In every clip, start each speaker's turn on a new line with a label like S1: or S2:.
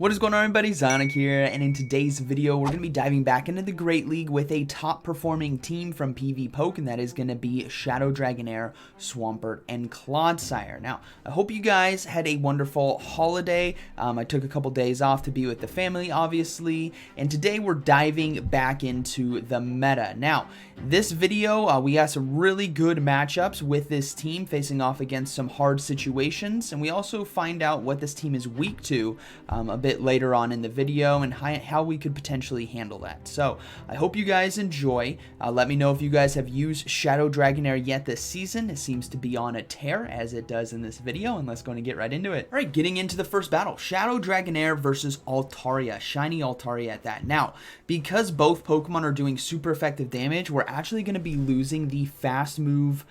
S1: What is going on, everybody? ZyoniK here, and in today's video we're going to be diving back into the Great League with a top performing team from PvPoke, and that is going to be Dragonair, Swampert, and Clodsire. Now, I hope you guys had a wonderful holiday. I took a couple days off to be with the family, obviously, and today we're diving back into the meta. Now, this video, we got some really good matchups with this team facing off against some hard situations, and we also find out what this team is weak to a bit later on in the video and how we could potentially handle that. So I hope you guys enjoy. Let me know if you guys have used Dragonair yet this season. It seems to be on a tear as it does in this video, and let's go and get right into it. All right, getting into the first battle, Dragonair versus Altaria, shiny Altaria at that. Now, because both Pokemon are doing super effective damage, we're actually going to be losing the fast move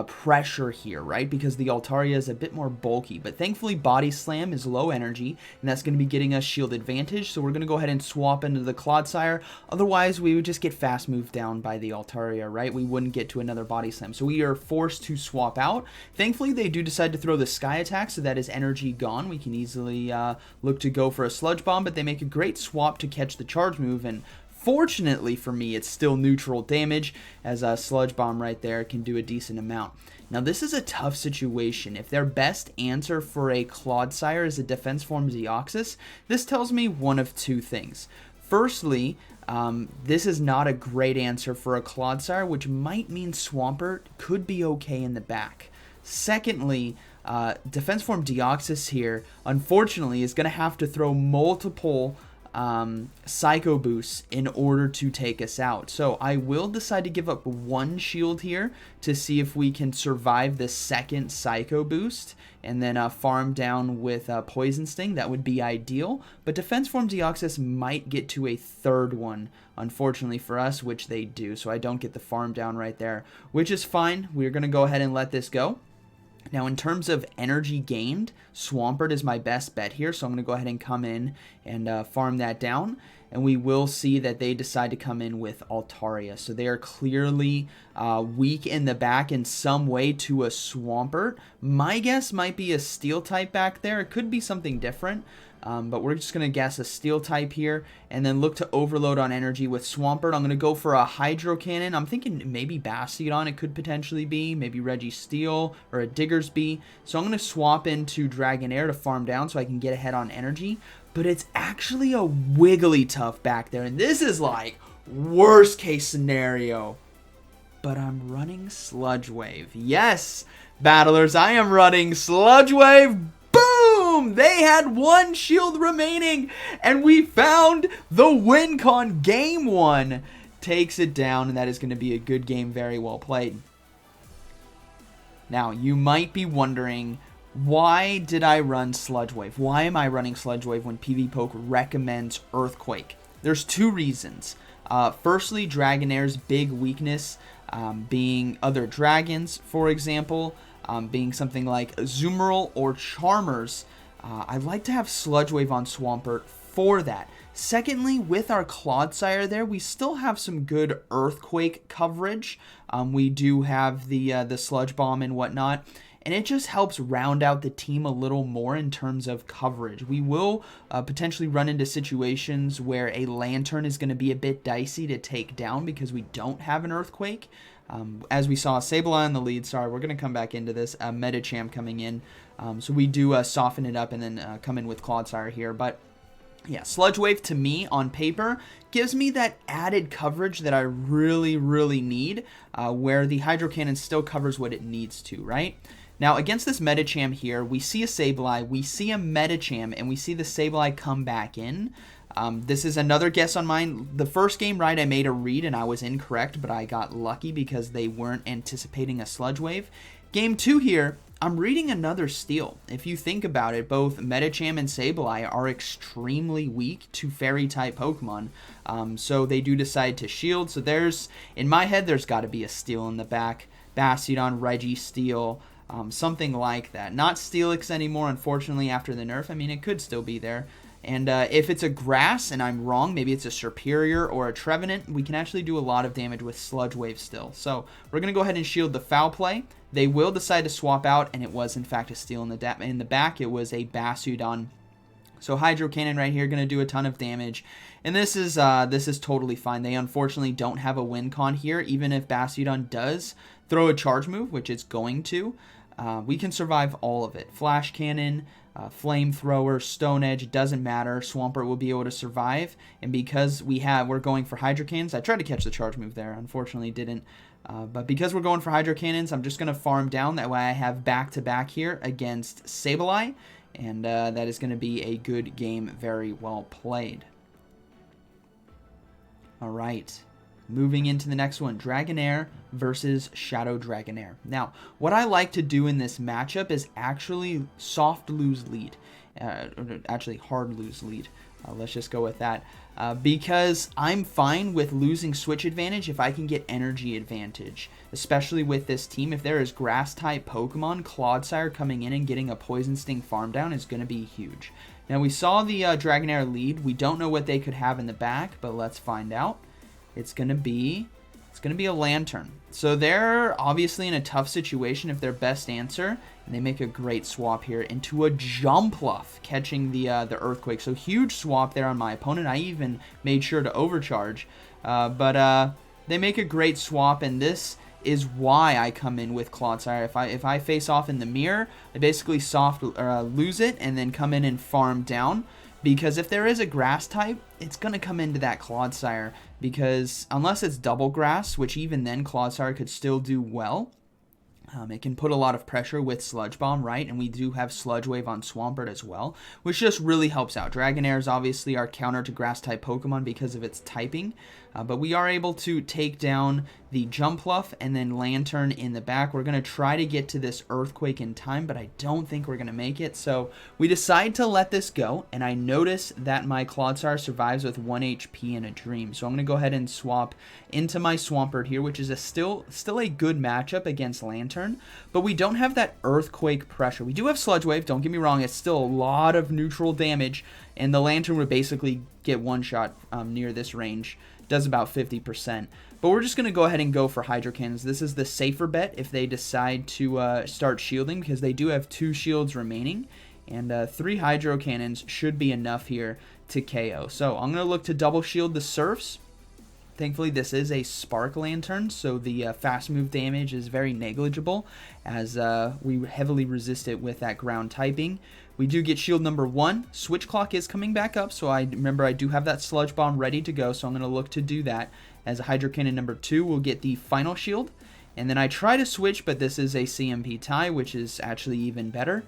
S1: pressure here, right? Because the Altaria is a bit more bulky, but thankfully Body Slam is low energy, and that's going to be getting us shield advantage, so we're going to go ahead and swap into the Clodsire. Otherwise, we would just get fast moved down by the Altaria, right? We wouldn't get to another Body Slam, so we are forced to swap out. Thankfully, they do decide to throw the Sky Attack, so that is energy gone. We can easily look to go for a Sludge Bomb, but they make a great swap to catch the Charge Move, and fortunately for me, it's still neutral damage, as a Sludge Bomb right there can do a decent amount. Now, this is a tough situation. If their best answer for a Clodsire is a Defense Form Deoxys, this tells me one of two things. Firstly, this is not a great answer for a Clodsire, which might mean Swampert could be okay in the back. Secondly, Defense Form Deoxys here, unfortunately, is going to have to throw multiple Psycho Boosts in order to take us out. So I will decide to give up one shield here to see if we can survive the second Psycho Boost and then farm down with Poison Sting. That would be ideal, but Defense Form Deoxys might get to a third one, unfortunately for us, which they do, so I don't get the farm down right there, which is fine. We're going to go ahead and let this go. Now, in terms of energy gained, Swampert is my best bet here, so I'm going to go ahead and come in and farm that down, and we will see that they decide to come in with Altaria. So they are clearly weak in the back in some way to a Swampert. My guess might be a Steel type back there. It could be something different. But we're just going to guess a Steel type here and then look to overload on energy with Swampert. I'm going to go for a Hydro Cannon. I'm thinking maybe Bastiodon it could potentially be, maybe Registeel or a Diggersby. So I'm going to swap into Dragonair to farm down so I can get ahead on energy. But it's actually a Wigglytuff back there, and this is like worst case scenario. But I'm running Sludge Wave. Yes, battlers, I am running Sludge Wave. Boom! They had one shield remaining, and we found the win con. Game 1 takes it down, and that is going to be a good game, very well played. Now, you might be wondering, why did I run Sludge Wave? Why am I running Sludge Wave when PvPoke recommends Earthquake? There's two reasons. Firstly, Dragonair's big weakness being other dragons, for example, being something like Azumarill or Charmers. I'd like to have Sludge Wave on Swampert for that. Secondly, with our Clodsire there, we still have some good Earthquake coverage. We do have the Sludge Bomb and whatnot, and it just helps round out the team a little more in terms of coverage. We will potentially run into situations where a Lantern is going to be a bit dicey to take down because we don't have an Earthquake. As we saw, Sableye in the lead. Sorry, we're going to come back into this. Medicham coming in. So we do soften it up and then come in with Clodsire here. But yeah, Sludge Wave to me on paper gives me that added coverage that I really, really need, where the Hydro Cannon still covers what it needs to, right? Now, against this Medicham here, we see a Sableye, we see a Medicham, and we see the Sableye come back in. This is another guess on mine. The first game, right, I made a read and I was incorrect, but I got lucky because they weren't anticipating a Sludge Wave. Game 2 here, I'm reading another Steel. If you think about it, both Medicham and Sableye are extremely weak to Fairy-type Pokemon, so they do decide to shield. So there's, in my head, there's got to be a Steel in the back. Bastiodon, Registeel, something like that. Not Steelix anymore, unfortunately, after the nerf. I mean, it could still be there. And if it's a grass and I'm wrong, maybe it's a Serperior or a Trevenant, we can actually do a lot of damage with Sludge Wave still. So we're going to go ahead and shield the Foul Play. They will decide to swap out, and it was in fact a Steel in the back. It was a Bastiodon So Hydro Cannon right here going to do a ton of damage, and this is totally fine. They unfortunately don't have a win con here. Even if Bastiodon does throw a charge move, which it's going to, we can survive all of it. Flash Cannon, Flamethrower, Stone Edge, it doesn't matter. Swampert will be able to survive, and because we're going for Hydro Cannons, I tried to catch the charge move there, unfortunately didn't. But because we're going for Hydro Cannons, I'm just going to farm down. That way I have back-to-back here against Sableye, and that is going to be a good game, very well played. All right, moving into the next one, Dragonair versus Shadow Dragonair. Now, what I like to do in this matchup is actually soft lose lead, actually hard lose lead. Let's just go with that. Because I'm fine with losing switch advantage if I can get energy advantage, especially with this team. If there is grass type Pokemon, Clodsire coming in and getting a Poison Sting farm down is going to be huge. Now we saw the Dragonair lead. We don't know what they could have in the back, but let's find out. It's going to be a Lantern. So they're obviously in a tough situation if their best answer, and they make a great swap here into a Jumpluff, catching the Earthquake. So huge swap there on my opponent. I even made sure to overcharge, but they make a great swap, and this is why I come in with Clodsire. If I face off in the mirror, I basically lose it and then come in and farm down. Because if there is a grass type, it's going to come into that Clodsire. Because unless it's double grass, which even then Clodsire could still do well, it can put a lot of pressure with Sludge Bomb, right? And we do have Sludge Wave on Swampert as well, which just really helps out. Dragonair is obviously our counter to grass-type Pokemon because of its typing, but we are able to take down the Jumpluff and then Lantern in the back. We're going to try to get to this Earthquake in time, but I don't think we're going to make it, so we decide to let this go, and I notice that my Clodsire survives with 1 HP in a Dream, so I'm going to go ahead and swap into my Swampert here, which is still a good matchup against Lantern, but we don't have that Earthquake pressure. We do have Sludge Wave, don't get me wrong, it's still a lot of neutral damage, and the Lantern would basically get one shot near this range. Does about 50%. But we're just going to go ahead and go for Hydro Cannons. This is the safer bet if they decide to start shielding, because they do have 2 shields remaining, and 3 Hydro Cannons should be enough here to KO. So I'm going to look to double shield the Surfs. Thankfully, this is a Spark Lantern, so the fast move damage is very negligible, as we heavily resist it with that ground typing. We do get shield number 1. Switch Clock is coming back up, so I do have that Sludge Bomb ready to go, so I'm going to look to do that. As a Hydro Cannon number 2 will get the final shield, and then I try to switch, but this is a CMP tie, which is actually even better,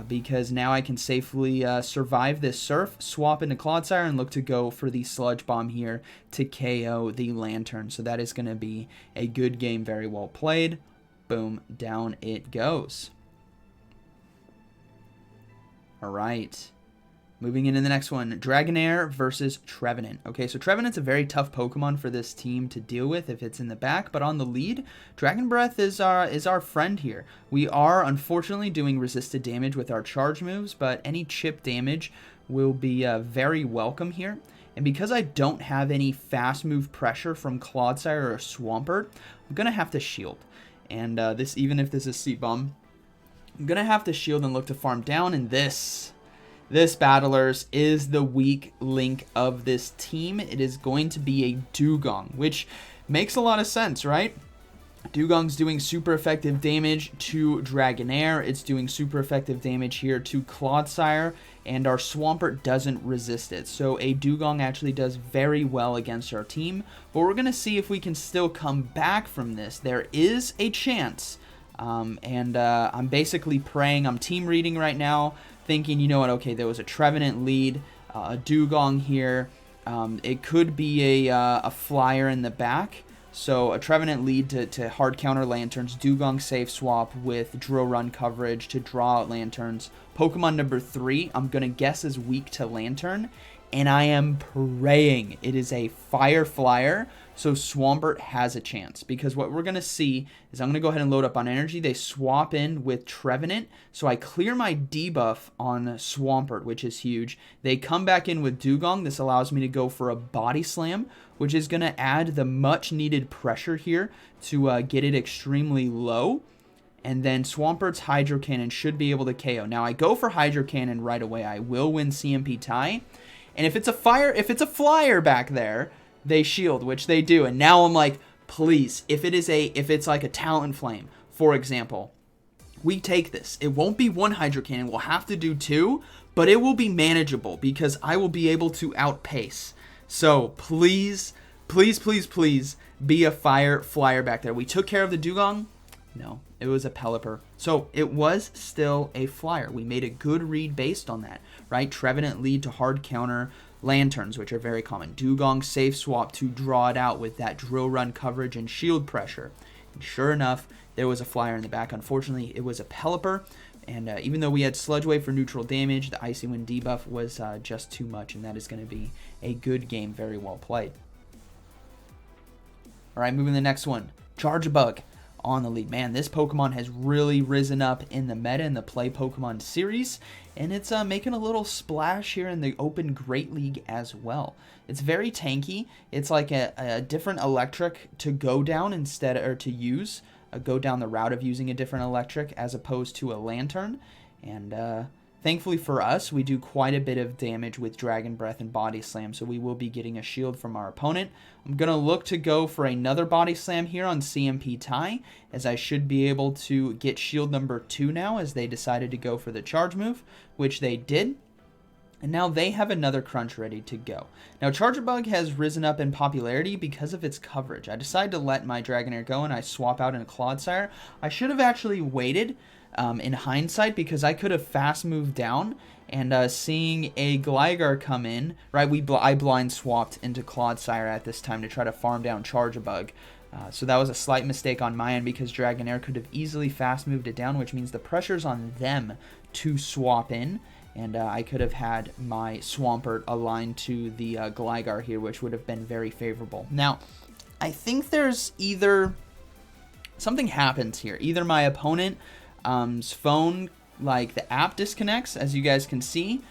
S1: because now I can safely survive this Surf, swap into Clodsire, and look to go for the Sludge Bomb here to KO the Lantern. So that is going to be a good game, very well played. Boom, down it goes. All right, moving into the next one, Dragonair versus Trevenant. Okay, so Trevenant's a very tough Pokemon for this team to deal with if it's in the back, but on the lead, Dragon Breath is our friend here. We are unfortunately doing resisted damage with our charge moves, but any chip damage will be very welcome here. And because I don't have any fast move pressure from Clodsire or Swampert, I'm gonna have to shield. And even if this is Seat Bomb, I'm going to have to shield and look to farm down, and this Battlers is the weak link of this team. It is going to be a Dugong, which makes a lot of sense, right? Dugong's doing super effective damage to Dragonair. It's doing super effective damage here to Clodsire, and our Swampert doesn't resist it. So a Dugong actually does very well against our team, but we're going to see if we can still come back from this. There is a chance. I'm basically praying, I'm team reading right now, thinking, you know what, okay, there was a Trevenant lead, a Dugong here, it could be a Flyer in the back, so a Trevenant lead to hard counter Lanterns, Dugong safe swap with drill run coverage to draw out Lanterns. Pokemon number 3, I'm going to guess is weak to Lantern, and I am praying it is a Fire Flyer, so Swampert has a chance, because what we're going to see is I'm going to go ahead and load up on energy. They swap in with Trevenant, so I clear my debuff on Swampert, which is huge. They come back in with Dugong. This allows me to go for a Body Slam, which is going to add the much needed pressure here to get it extremely low. and then Swampert's Hydro Cannon should be able to KO. Now, I go for Hydro Cannon right away. I will win CMP tie. And if it's a flyer back there, they shield, which they do. And now I'm like, please, if it's like a Talon Flame, for example, we take this. It won't be one Hydro Cannon. We'll have to do 2, but it will be manageable because I will be able to outpace. So please, please, please, please be a fire flyer back there. We took care of the Dugong. No, it was a Pelipper. So it was still a flyer. We made a good read based on that, right? Trevenant lead to hard counter, Lanturns, which are very common. Dugong safe swap to draw it out with that drill run coverage and shield pressure. And sure enough, there was a flyer in the back. Unfortunately, it was a Pelipper. And even though we had Sludge Wave for neutral damage, the Icy Wind debuff was just too much. And that is going to be a good game, very well played. All right, moving to the next one. Charjabug on the lead. Man, this Pokemon has really risen up in the meta in the Play Pokemon series, and it's making a little splash here in the Open Great League as well. It's very tanky. It's like a different electric to go down instead, or to use, go down the route of using a different electric as opposed to a Lantern. And thankfully for us, we do quite a bit of damage with Dragon Breath and Body Slam, so we will be getting a shield from our opponent. I'm going to look to go for another Body Slam here on CMP tie, as I should be able to get shield number 2 now, as they decided to go for the charge move, which they did. And now they have another crunch ready to go. Now, Charjabug has risen up in popularity because of its coverage. I decided to let my Dragonair go, and I swap out in a Clodsire. I should have actually waited in hindsight, because I could have fast moved down, and seeing a Gligar come in, right, I blind swapped into Clodsire at this time to try to farm down Charjabug. So that was a slight mistake on my end, because Dragonair could have easily fast moved it down, which means the pressure's on them to swap in, and I could have had my Swampert aligned to the Gligar here, which would have been very favorable. Now, I think there's either something happens here. Either my opponent phone, like the app, disconnects, as you guys can see,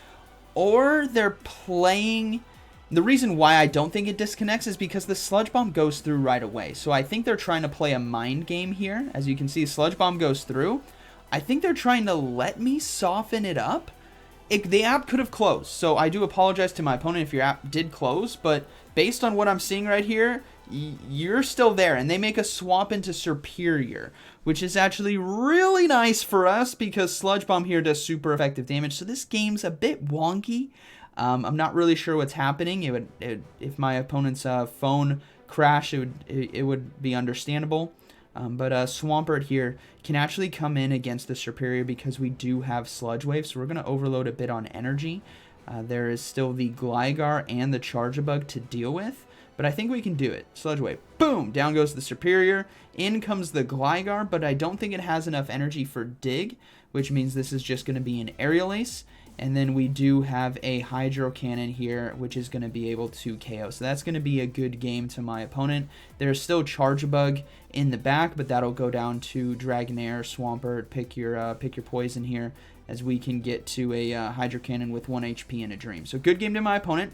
S1: or they're playing. The reason why I don't think it disconnects is because the Sludge Bomb goes through right away. So I think they're trying to play a mind game here. As you can see, Sludge Bomb goes through. I think they're trying to let me soften it up. The app could have closed, so I do apologize to my opponent if your app did close, but based on what I'm seeing right here, you're still there, and they make a swap into Superior, which is actually really nice for us because Sludge Bomb here does super effective damage. So this game's a bit wonky. I'm not really sure what's happening. If my opponent's phone crashed, it would be understandable. But Swampert here can actually come in against the Superior because we do have Sludge Wave, so we're going to overload a bit on energy. There is still the Gligar and the Charjabug to deal with, but I think we can do it. Sludge Wave, boom! Down goes the Superior, in comes the Gligar, but I don't think it has enough energy for Dig, which means this is just going to be an Aerial Ace. And then we do have a Hydro Cannon here, which is going to be able to KO. So that's going to be a good game to my opponent. There's still Charjabug in the back, but that'll go down to Dragonair, Swampert, pick your poison here, as we can get to a Hydro Cannon with 1 HP and a Dream. So good game to my opponent.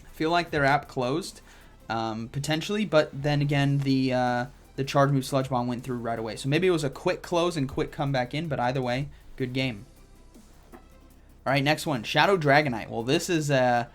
S1: I feel like their app closed, potentially, but then again, the charge move Sludge Bomb went through right away. So maybe it was a quick close and quick comeback in, but either way, good game. All right, next one, Shadow Dragonite. Well, this is a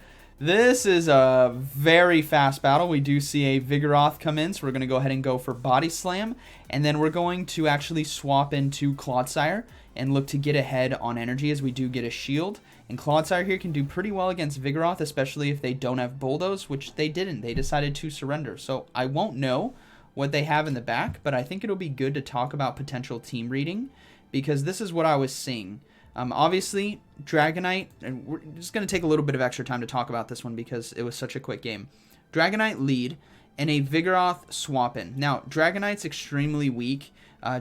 S1: very fast battle. We do see a Vigoroth come in, so we're going to go ahead and go for Body Slam, and then we're going to actually swap into Clodsire and look to get ahead on energy, as we do get a shield. And Clodsire here can do pretty well against Vigoroth, especially if they don't have Bulldoze, which they didn't. They decided to surrender. So I won't know what they have in the back, but I think it'll be good to talk about potential team reading, because this is what I was seeing. Obviously, Dragonite, and we're just going to take a little bit of extra time to talk about this one because it was such a quick game. Dragonite lead and a Vigoroth swap in. Now, Dragonite's extremely weak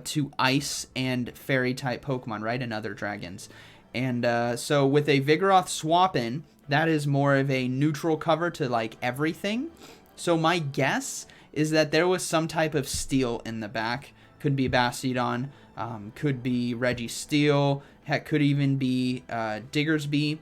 S1: to Ice and Fairy type Pokemon, right? And other dragons. And so with a Vigoroth swap in, that is more of a neutral cover to like everything. So my guess is that there was some type of steel in the back. Could be Bastiodon, could be Registeel, heck, could even be Diggersby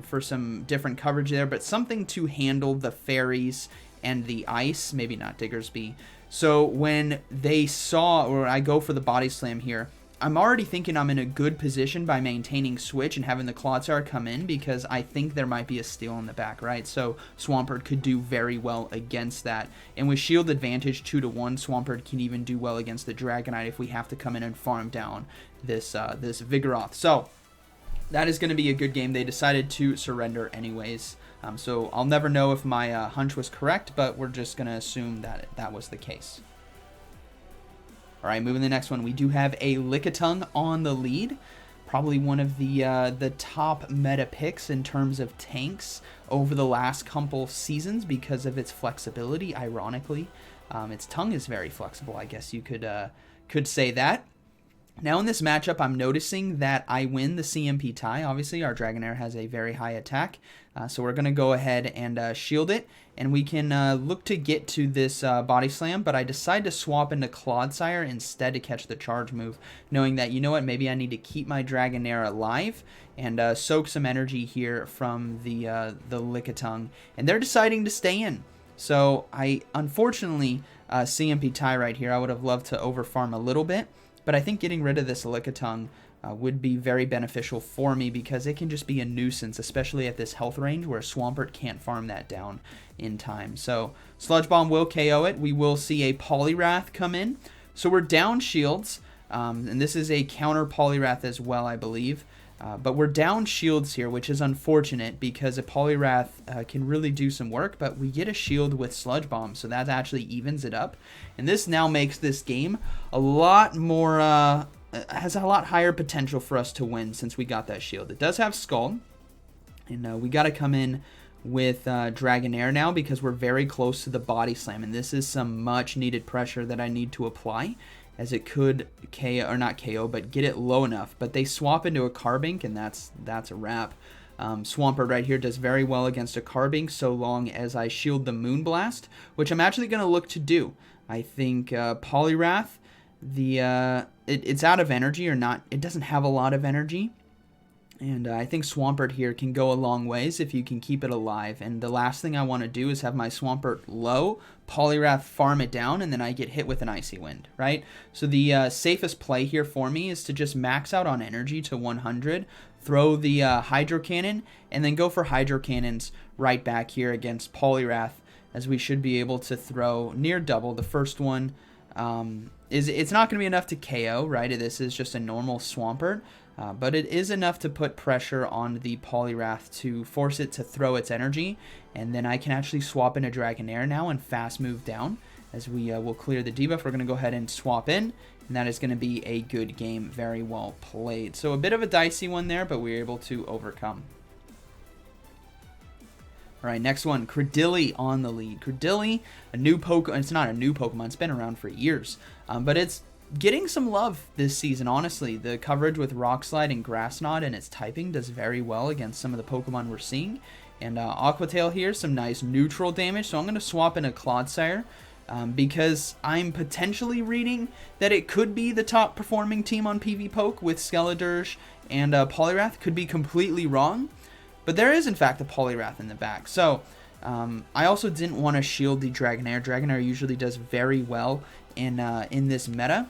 S1: for some different coverage there, but something to handle the fairies and the ice, maybe not Diggersby, So when they saw, or I go for the body slam here, I'm already thinking I'm in a good position by maintaining switch and having the Clodsire come in, because I think there might be a steal in the back, right? So Swampert could do very well against that. And with shield advantage 2-1, Swampert can even do well against the Dragonite if we have to come in and farm down this Vigoroth. So that is going to be a good game. They decided to surrender anyways. So I'll never know if my hunch was correct, but we're just going to assume that that was the case. All right, moving to the next one. We do have a Lickitung on the lead. Probably one of the top meta picks in terms of tanks over the last couple seasons because of its flexibility, ironically. Its tongue is very flexible, I guess you could say that. Now in this matchup, I'm noticing that I win the CMP tie. Obviously, our Dragonair has a very high attack, so we're going to go ahead and shield it, and we can look to get to this body slam, but I decide to swap into Clodsire instead to catch the charge move, knowing that, you know what, maybe I need to keep my Dragonair alive and soak some energy here from the Lickitung, and they're deciding to stay in. So I, unfortunately, CMP tie right here. I would have loved to overfarm a little bit, but I think getting rid of this Lickitung would be very beneficial for me because it can just be a nuisance, especially at this health range where Swampert can't farm that down in time. So Sludge Bomb will KO it. We will see a Poliwrath come in. So we're down shields, and this is a counter Poliwrath as well, I believe. But we're down shields here, which is unfortunate because a Poliwrath can really do some work, but we get a shield with Sludge Bomb, so that actually evens it up. And this now makes this game a lot more, has a lot higher potential for us to win since we got that shield. It does have Scald, and we got to come in with Dragonair now because we're very close to the body slam, and this is some much needed pressure that I need to apply, as it could KO, or not KO, but get it low enough. But they swap into a Carbink, and that's a wrap. Swampert right here does very well against a Carbink so long as I shield the Moonblast, which I'm actually going to look to do. I think Poliwrath, it's out of energy, or not, it doesn't have a lot of energy. And I think Swampert here can go a long ways if you can keep it alive. And the last thing I want to do is have my Swampert low, Poliwrath farm it down, and then I get hit with an Icy Wind, right? So the safest play here for me is to just max out on energy to 100, throw the Hydro Cannon, and then go for Hydro Cannons right back here against Poliwrath, as we should be able to throw near double. The first one it's not going to be enough to KO, right? This is just a normal Swampert. But it is enough to put pressure on the Poliwrath to force it to throw its energy, and then I can actually swap in a Dragonair now and fast move down. As we will clear the debuff, we're going to go ahead and swap in, and that is going to be a good game. Very well played. So a bit of a dicey one there, but we were able to overcome. All right, next one, Credilli on the lead. Credilli, a new Pokemon. It's not a new Pokemon. It's been around for years, but it's getting some love this season, honestly. The coverage with Rock Slide and Grass Knot and its typing does very well against some of the Pokemon we're seeing. And Aqua Tail here, some nice neutral damage. So I'm going to swap in a Clodsire because I'm potentially reading that it could be the top performing team on PvPoke with Skeledirge and Poliwrath. Could be completely wrong, but there is in fact a Poliwrath in the back. So I also didn't want to shield the Dragonair. Dragonair usually does very well in this meta.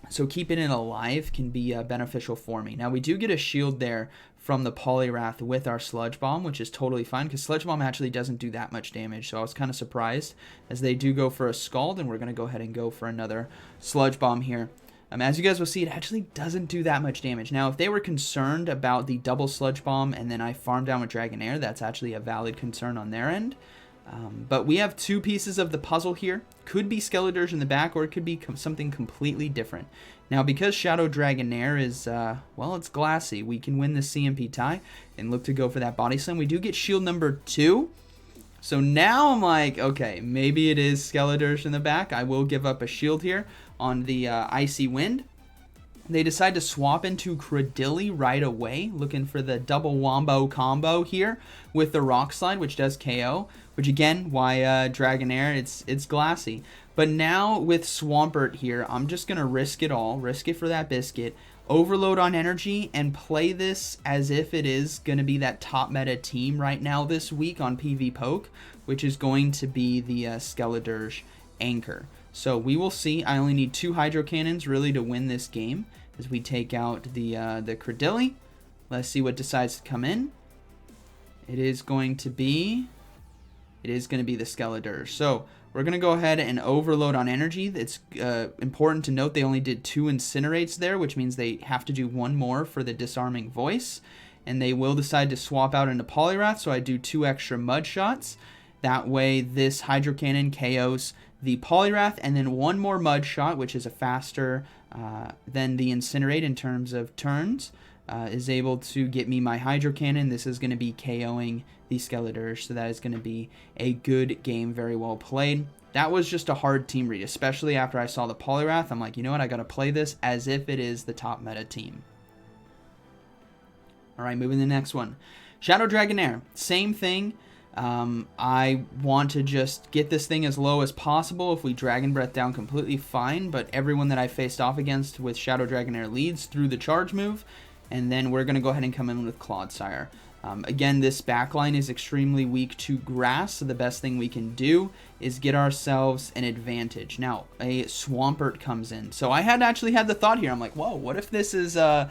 S1: So keeping it alive can be beneficial for me. Now we do get a shield there from the Poliwrath with our Sludge Bomb, which is totally fine because Sludge Bomb actually doesn't do that much damage. So I was kind of surprised as they do go for a Scald, and we're going to go ahead and go for another Sludge Bomb here. As you guys will see, it actually doesn't do that much damage. Now, if they were concerned about the double Sludge Bomb and then I farm down with Dragonair, that's actually a valid concern on their end. But we have two pieces of the puzzle here. Could be Skeledirge in the back, or it could be something completely different. Now, because Shadow Dragonair is, well, it's glassy, we can win the CMP tie and look to go for that Body Slam. We do get shield number 2. So now I'm like, okay, maybe it is Skeledirge in the back. I will give up a shield here on the Icy Wind. They decide to swap into Credilli right away, looking for the double wombo combo here with the Rock Slide, which does KO, which again, why Dragonair, it's glassy. But now with Swampert here, I'm just going to risk it all, risk it for that biscuit, overload on energy, and play this as if it is going to be that top meta team right now this week on PvPoke, which is going to be the Skeledirge Anchor. So we will see. I only need 2 Hydro Cannons really to win this game as we take out the Credilli. Let's see what decides to come in. It is going to be the Skeletor. So we're going to go ahead and overload on energy. It's important to note they only did 2 Incinerates there, which means they have to do 1 more for the Disarming Voice. And they will decide to swap out into Poliwrath, so I do 2 extra Mud Shots. That way this Hydro Cannon KOs the Poliwrath, and then 1 more Mud Shot, which is a faster than the Incinerate in terms of turns, is able to get me my Hydro Cannon. This is going to be KOing the Skeletor, so that is going to be a good game, very well played. That was just a hard team read, especially after I saw the Poliwrath. I'm like, you know what, I got to play this as if it is the top meta team. Alright, moving to the next one. Shadow Dragonair, same thing. I want to just get this thing as low as possible. If we Dragon Breath down completely, fine, but everyone that I faced off against with Shadow Dragonair leads through the charge move, and then we're going to go ahead and come in with Clodsire. Again, this backline is extremely weak to grass, so the best thing we can do is get ourselves an advantage. Now, a Swampert comes in. So I had actually had the thought here. I'm like, whoa, what if this is a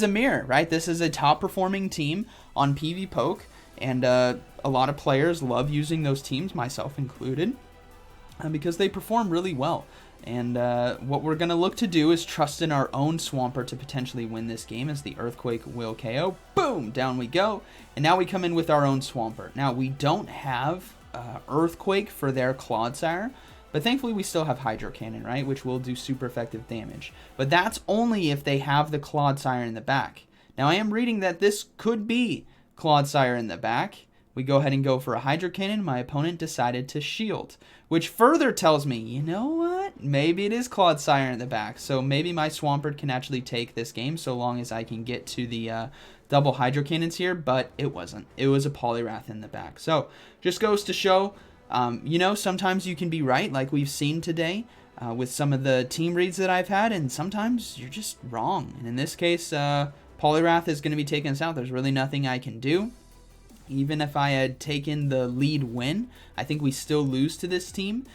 S1: mirror, right? This is a top-performing team on PvPoke, and a lot of players love using those teams, myself included, because they perform really well. And what we're going to look to do is trust in our own Swampert to potentially win this game, as the Earthquake will KO. Boom! Down we go. And now we come in with our own Swampert. Now, we don't have Earthquake for their Clodsire, but thankfully we still have Hydro Cannon, right? Which will do super effective damage. But that's only if they have the Clodsire in the back. Now, I am reading that this could be Clodsire in the back. We go ahead and go for a Hydro Cannon. My opponent decided to shield, which further tells me, you know what? Maybe it is Clodsire in the back. So maybe my Swampert can actually take this game so long as I can get to the double Hydro Cannons here, but it wasn't. It was a Poliwrath in the back. So just goes to show, you know, sometimes you can be right, like we've seen today with some of the team reads that I've had, and sometimes you're just wrong. And in this case, Poliwrath is going to be taking us out. There's really nothing I can do. Even if I had taken the lead win, I think we still lose to this team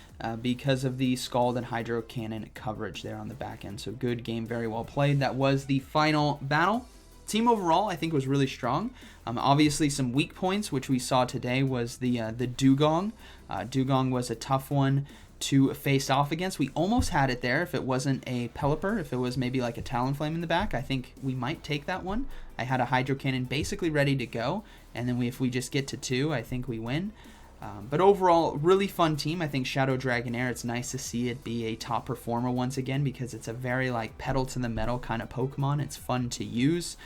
S1: because of the Scald and Hydro Cannon coverage there on the back end. So good game, very well played. That was the final battle. Team overall, I think, was really strong. Obviously, some weak points, which we saw today, was the Dugong. Dugong was a tough one to face off against. We almost had it there if it wasn't a Pelipper. If it was maybe like a Talonflame in the back, I think we might take that one. I had a Hydro Cannon basically ready to go, and then if we just get to 2, I think we win. But overall, really fun team. I think Shadow Dragonair, it's nice to see it be a top performer once again, because it's a very like pedal to the metal kind of Pokemon. It's fun to use.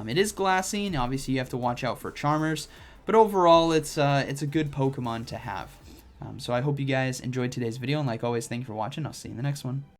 S1: It is glassy, and obviously you have to watch out for Charmers, but overall it's a good Pokemon to have. So I hope you guys enjoyed today's video, and like always, thank you for watching. I'll see you in the next one.